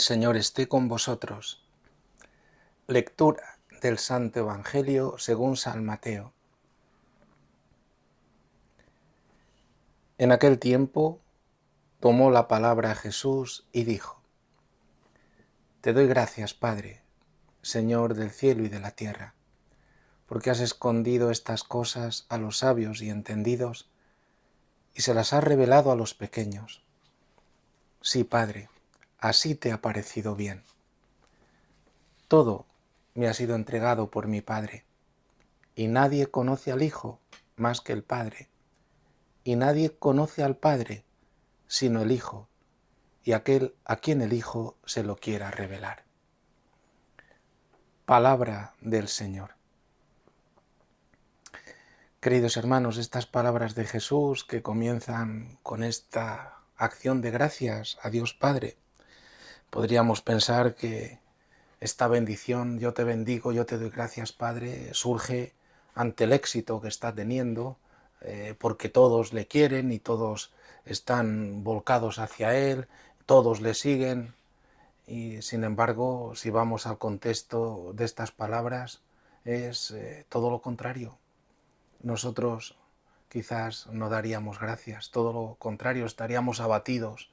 Señor esté con vosotros. Lectura del Santo Evangelio según San Mateo. En aquel tiempo tomó la palabra Jesús y dijo: Te doy gracias, Padre, Señor del cielo y de la tierra, porque has escondido estas cosas a los sabios y entendidos y se las has revelado a los pequeños. Sí, Padre, así te ha parecido bien. Todo me ha sido entregado por mi Padre, y nadie conoce al Hijo más que el Padre, y nadie conoce al Padre sino el Hijo, y aquel a quien el Hijo se lo quiera revelar. Palabra del Señor. Queridos hermanos, estas palabras de Jesús que comienzan con esta acción de gracias a Dios Padre, podríamos pensar que esta bendición, yo te bendigo, yo te doy gracias, Padre, surge ante el éxito que está teniendo, porque todos le quieren y todos están volcados hacia él, todos le siguen. Y sin embargo, si vamos al contexto de estas palabras, es todo lo contrario. Nosotros quizás no daríamos gracias, todo lo contrario, estaríamos abatidos,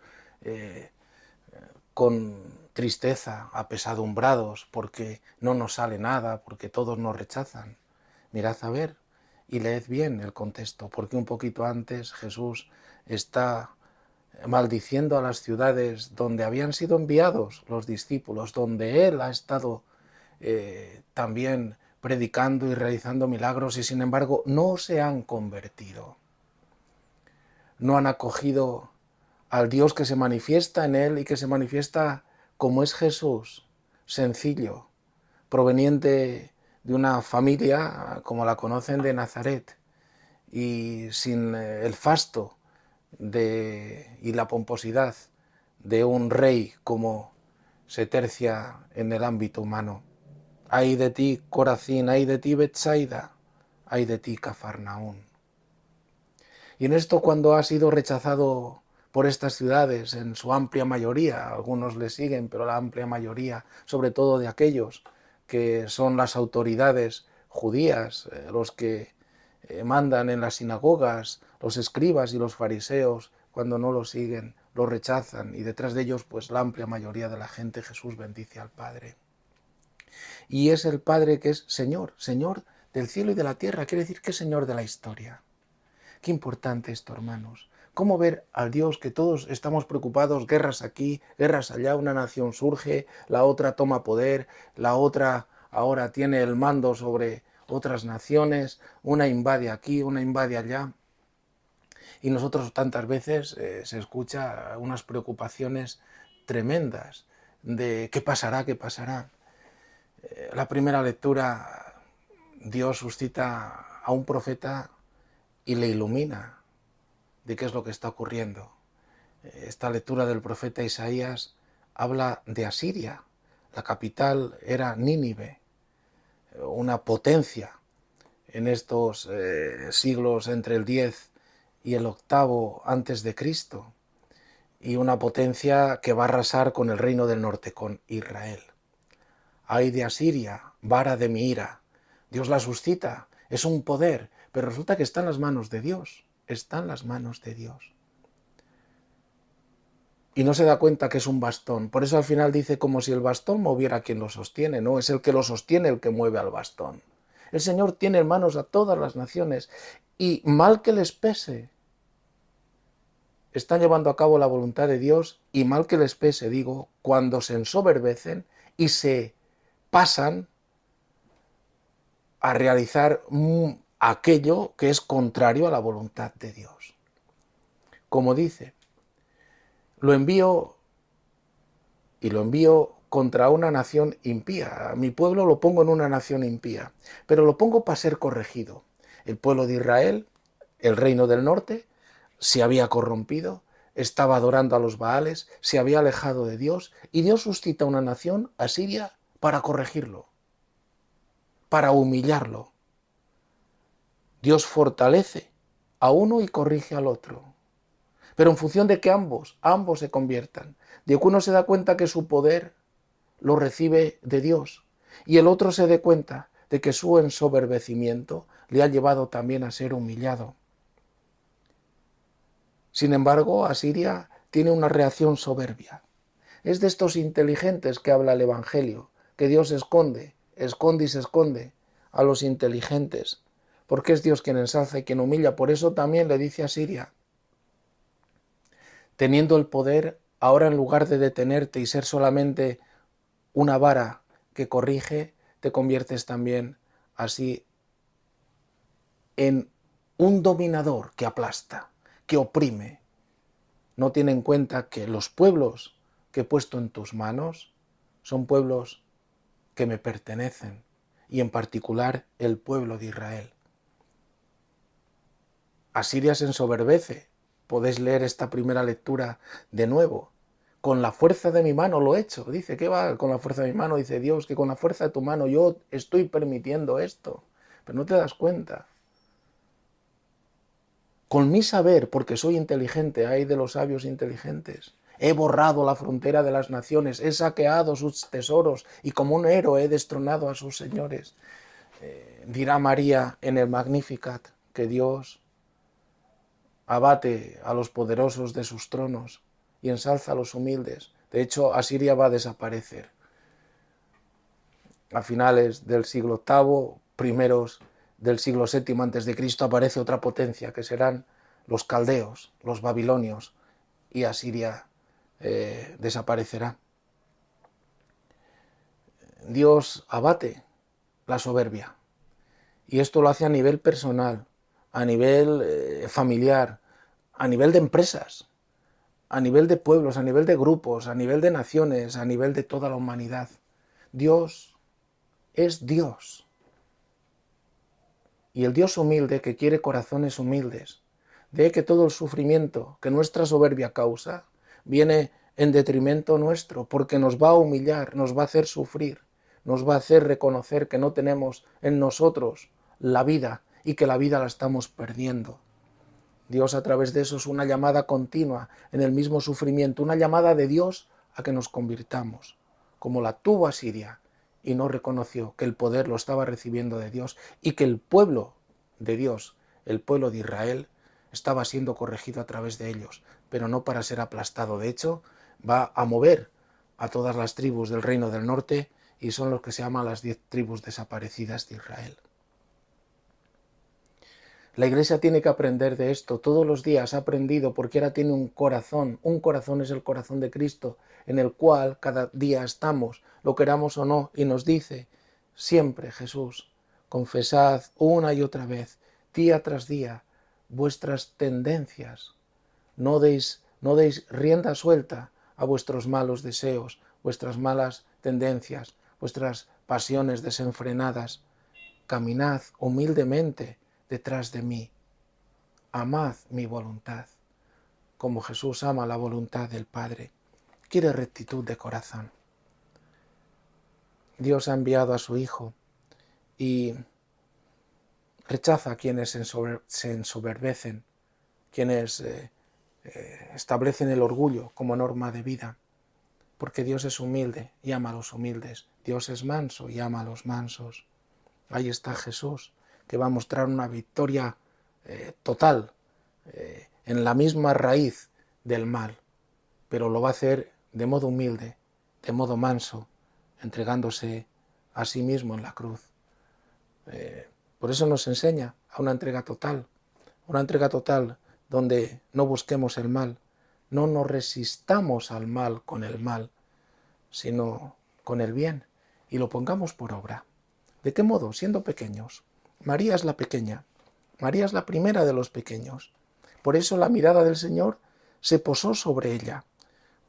con tristeza, apesadumbrados, porque no nos sale nada, porque todos nos rechazan. Mirad a ver y leed bien el contexto, porque un poquito antes Jesús está maldiciendo a las ciudades donde habían sido enviados los discípulos, donde Él ha estado también predicando y realizando milagros, y sin embargo no se han convertido. No han acogido al Dios que se manifiesta en él y que se manifiesta como es Jesús, sencillo, proveniente de una familia como la conocen de Nazaret y sin el fasto y la pomposidad de un rey como se tercia en el ámbito humano. Ay de ti, Corazín, ay de ti, Betsaida, ay de ti, Cafarnaún. Y en esto, cuando ha sido rechazado por estas ciudades, en su amplia mayoría, algunos le siguen, pero la amplia mayoría, sobre todo de aquellos que son las autoridades judías, los que mandan en las sinagogas, los escribas y los fariseos, cuando no lo siguen, lo rechazan, y detrás de ellos, pues la amplia mayoría de la gente, Jesús bendice al Padre. Y es el Padre que es Señor, Señor del cielo y de la tierra, quiere decir que es Señor de la historia. Qué importante esto, hermanos. Cómo ver al Dios que todos estamos preocupados, guerras aquí, guerras allá, una nación surge, la otra toma poder, la otra ahora tiene el mando sobre otras naciones, una invade aquí, una invade allá. Y nosotros tantas veces se escucha unas preocupaciones tremendas de qué pasará, qué pasará. La primera lectura, Dios suscita a un profeta y le ilumina de qué es lo que está ocurriendo. Esta lectura del profeta Isaías habla de Asiria. La capital era Nínive, una potencia en estos siglos entre el 10 y el 8 antes de Cristo, y una potencia que va a arrasar con el reino del norte, con Israel. Ay de Asiria, vara de mi ira. Dios la suscita, es un poder, pero resulta que está en las manos de Dios, está en las manos de Dios. Y no se da cuenta que es un bastón, por eso al final dice como si el bastón moviera a quien lo sostiene, no, es el que lo sostiene el que mueve al bastón. El Señor tiene en manos a todas las naciones, y mal que les pese, están llevando a cabo la voluntad de Dios, y mal que les pese, digo, cuando se ensoberbecen y se pasan a realizar aquello que es contrario a la voluntad de Dios. Como dice, lo envío contra una nación impía. Mi pueblo lo pongo en una nación impía, pero lo pongo para ser corregido. El pueblo de Israel, el reino del norte, se había corrompido, estaba adorando a los Baales, se había alejado de Dios, y Dios suscita una nación, Asiria, para corregirlo, para humillarlo. Dios fortalece a uno y corrige al otro. pero en función de que ambos se conviertan, de que uno se da cuenta que su poder lo recibe de Dios y el otro se dé cuenta de que su ensoberbecimiento le ha llevado también a ser humillado. Sin embargo, Asiria tiene una reacción soberbia. Es de estos inteligentes que habla el Evangelio, que Dios esconde y se esconde a los inteligentes, porque es Dios quien ensalza y quien humilla. Por eso también le dice a Asiria, teniendo el poder, ahora en lugar de detenerte y ser solamente una vara que corrige, te conviertes también así en un dominador que aplasta, que oprime. No tiene en cuenta que los pueblos que he puesto en tus manos son pueblos que me pertenecen, y en particular el pueblo de Israel. Asiria se ensoberbece. Podéis leer esta primera lectura de nuevo. Con la fuerza de mi mano lo he hecho. Dice, ¿qué va con la fuerza de mi mano? Dice Dios, que con la fuerza de tu mano yo estoy permitiendo esto. Pero no te das cuenta. Con mi saber, porque soy inteligente, hay de los sabios inteligentes. He borrado la frontera de las naciones, he saqueado sus tesoros y como un héroe he destronado a sus señores. Dirá María en el Magnificat que Dios abate a los poderosos de sus tronos y ensalza a los humildes. De hecho, Asiria va a desaparecer. A finales del siglo VIII, primeros del siglo VII a.C., aparece otra potencia, que serán los caldeos, los babilonios, y Asiria desaparecerá. Dios abate la soberbia, y esto lo hace a nivel personal, a nivel familiar, a nivel de empresas, a nivel de pueblos, a nivel de grupos, a nivel de naciones, a nivel de toda la humanidad. Dios es Dios. Y el Dios humilde, que quiere corazones humildes, ve que todo el sufrimiento que nuestra soberbia causa viene en detrimento nuestro, porque nos va a humillar, nos va a hacer sufrir, nos va a hacer reconocer que no tenemos en nosotros la vida y que la vida la estamos perdiendo. Dios a través de eso es una llamada continua en el mismo sufrimiento, una llamada de Dios a que nos convirtamos, como la tuvo Asiria, y no reconoció que el poder lo estaba recibiendo de Dios y que el pueblo de Dios, el pueblo de Israel, estaba siendo corregido a través de ellos, pero no para ser aplastado. De hecho, va a mover a todas las tribus del reino del norte y son los que se llaman las 10 tribus desaparecidas de Israel. La Iglesia tiene que aprender de esto. Todos los días ha aprendido porque ahora tiene un corazón. Un corazón es el corazón de Cristo, en el cual cada día estamos, lo queramos o no, y nos dice siempre Jesús, confesad una y otra vez, día tras día, vuestras tendencias. No deis rienda suelta a vuestros malos deseos, vuestras malas tendencias, vuestras pasiones desenfrenadas. Caminad humildemente detrás de mí. Amad mi voluntad, como Jesús ama la voluntad del Padre. Quiere rectitud de corazón. Dios ha enviado a su Hijo y rechaza a quienes se ensoberbecen, quienes establecen el orgullo como norma de vida, porque Dios es humilde y ama a los humildes. Dios es manso y ama a los mansos. Ahí está Jesús, que va a mostrar una victoria total en la misma raíz del mal, pero lo va a hacer de modo humilde, de modo manso, entregándose a sí mismo en la cruz. Por eso nos enseña a una entrega total donde no busquemos el mal, no nos resistamos al mal con el mal, sino con el bien, y lo pongamos por obra. ¿De qué modo? Siendo pequeños. María es la pequeña, María es la primera de los pequeños. Por eso la mirada del Señor se posó sobre ella,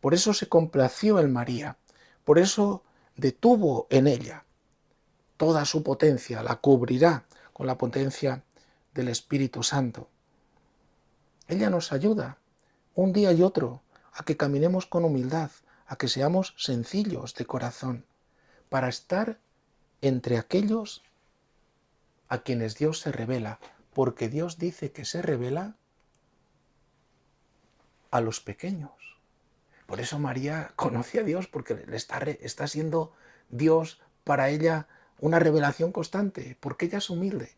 por eso se complació en María, por eso detuvo en ella toda su potencia, la cubrirá con la potencia del Espíritu Santo. Ella nos ayuda un día y otro a que caminemos con humildad, a que seamos sencillos de corazón, para estar entre aquellos a quienes Dios se revela, porque Dios dice que se revela a los pequeños. Por eso María conoce a Dios, porque le está siendo Dios para ella una revelación constante, porque ella es humilde.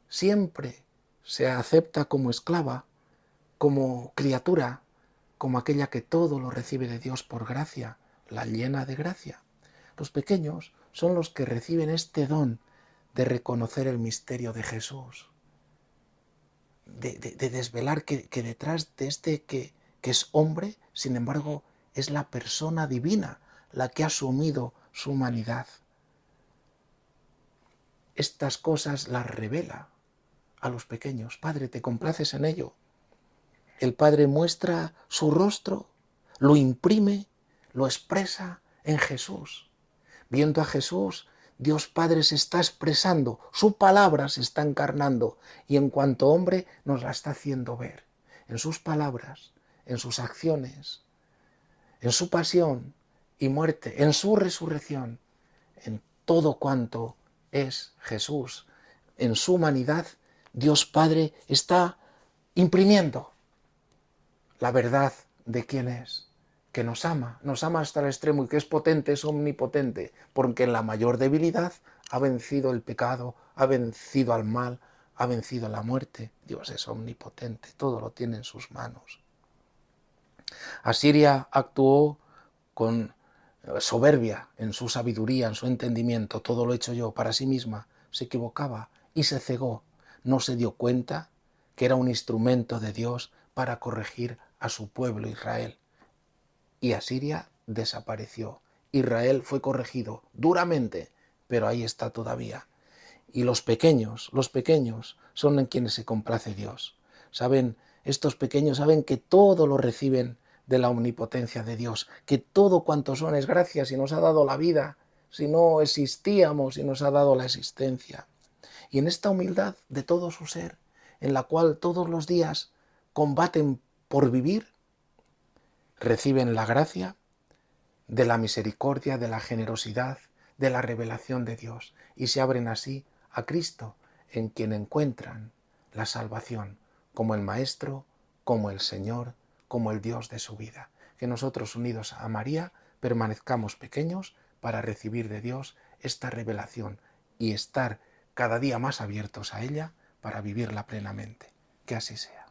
Siempre se acepta como esclava, como criatura, como aquella que todo lo recibe de Dios por gracia, la llena de gracia. Los pequeños son los que reciben este don de reconocer el misterio de Jesús, de desvelar que detrás de este que es hombre, sin embargo, es la persona divina la que ha asumido su humanidad. Estas cosas las revela a los pequeños. Padre, ¿te complaces en ello? El Padre muestra su rostro, lo imprime, lo expresa en Jesús. Viendo a Jesús, Dios Padre se está expresando, su palabra se está encarnando y en cuanto hombre nos la está haciendo ver. En sus palabras, en sus acciones, en su pasión y muerte, en su resurrección, en todo cuanto es Jesús, en su humanidad, Dios Padre está imprimiendo la verdad de quién es, que nos ama hasta el extremo y que es potente, es omnipotente, porque en la mayor debilidad ha vencido el pecado, ha vencido al mal, ha vencido la muerte. Dios es omnipotente, todo lo tiene en sus manos. Asiria actuó con soberbia en su sabiduría, en su entendimiento, todo lo he hecho yo para sí misma, se equivocaba y se cegó, no se dio cuenta que era un instrumento de Dios para corregir a su pueblo Israel. Y Asiria desapareció. Israel fue corregido duramente, pero ahí está todavía. Y los pequeños son en quienes se complace Dios. Estos pequeños saben que todo lo reciben de la omnipotencia de Dios, que todo cuanto son es gracia, si nos ha dado la vida, si no existíamos, si nos ha dado la existencia. Y en esta humildad de todo su ser, en la cual todos los días combaten por vivir, reciben la gracia de la misericordia, de la generosidad, de la revelación de Dios y se abren así a Cristo, en quien encuentran la salvación, como el Maestro, como el Señor, como el Dios de su vida. Que nosotros, unidos a María, permanezcamos pequeños para recibir de Dios esta revelación y estar cada día más abiertos a ella para vivirla plenamente. Que así sea.